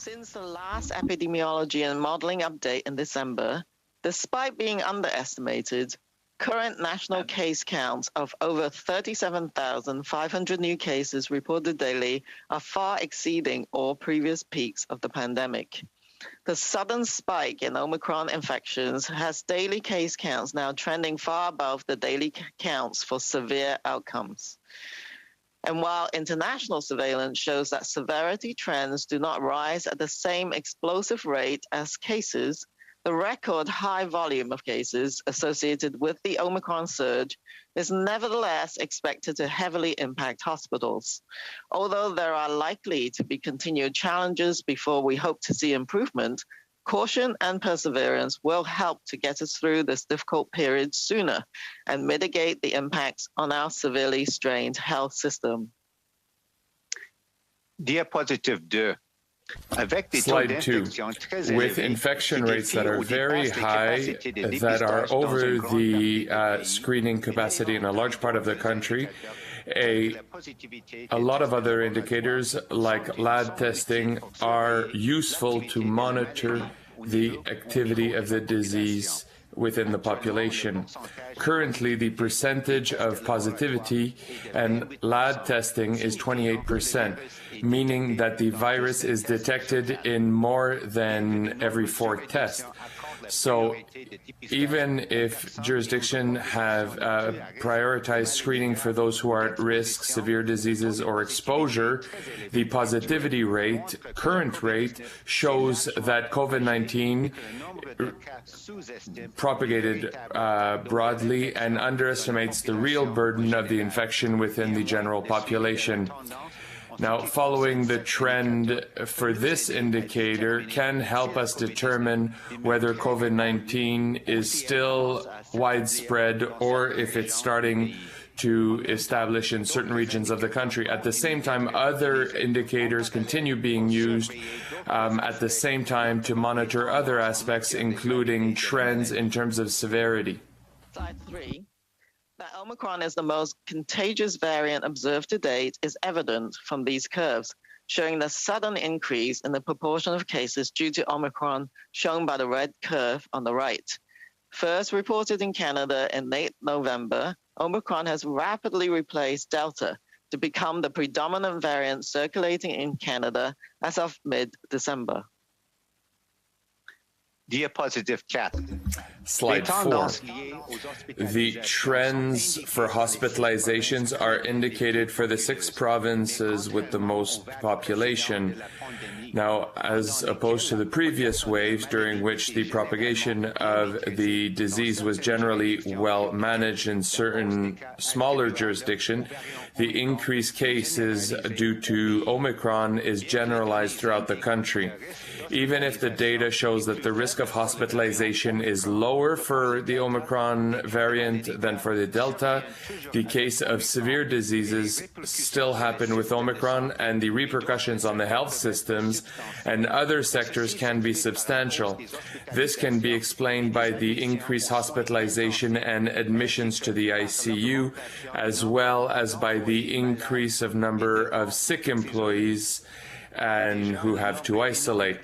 Since the last epidemiology and modeling update in December, despite being underestimated, current national case counts of over 37,500 new cases reported daily are far exceeding all previous peaks of the pandemic. The sudden spike in Omicron infections has daily case counts now trending far above the daily counts for severe outcomes. And while international surveillance shows that severity trends do not rise at the same explosive rate as cases, the record high volume of cases associated with the Omicron surge is nevertheless expected to heavily impact hospitals. Although there are likely to be continued challenges before we hope to see improvement, caution and perseverance will help to get us through this difficult period sooner and mitigate the impacts on our severely strained health system. Diapositive 2. Slide 2. With infection rates that are very high, that are over the screening capacity in a large part of the country, a lot of other indicators like lab testing are useful to monitor the activity of the disease within the population. Currently, the percentage of positivity and lab testing is 28%, meaning that the virus is detected in more than every fourth test. So even if jurisdictions have prioritized screening for those who are at risk, severe diseases or exposure, the positivity rate, current rate, shows that COVID-19 propagated broadly and underestimates the real burden of the infection within the general population. Now, following the trend for this indicator can help us determine whether COVID-19 is still widespread or if it's starting to establish in certain regions of the country. At the same time, other indicators continue being used at the same time to monitor other aspects, including trends in terms of severity. Slide 3. That Omicron is the most contagious variant observed to date is evident from these curves, showing the sudden increase in the proportion of cases due to Omicron shown by the red curve on the right. First reported in Canada in late November, Omicron has rapidly replaced Delta to become the predominant variant circulating in Canada as of mid-December. Diapositive 4. Slide 4. The trends for hospitalizations are indicated for the 6 provinces with the most population. Now, as opposed to the previous waves during which the propagation of the disease was generally well managed in certain smaller jurisdictions, the increased cases due to Omicron is generalized throughout the country. Even if the data shows that the risk of hospitalization is lower for the Omicron variant than for the Delta, the case of severe diseases still happen with Omicron, and the repercussions on the health systems and other sectors can be substantial. This can be explained by the increased hospitalization and admissions to the ICU, as well as by the increase of number of sick employees and who have to isolate.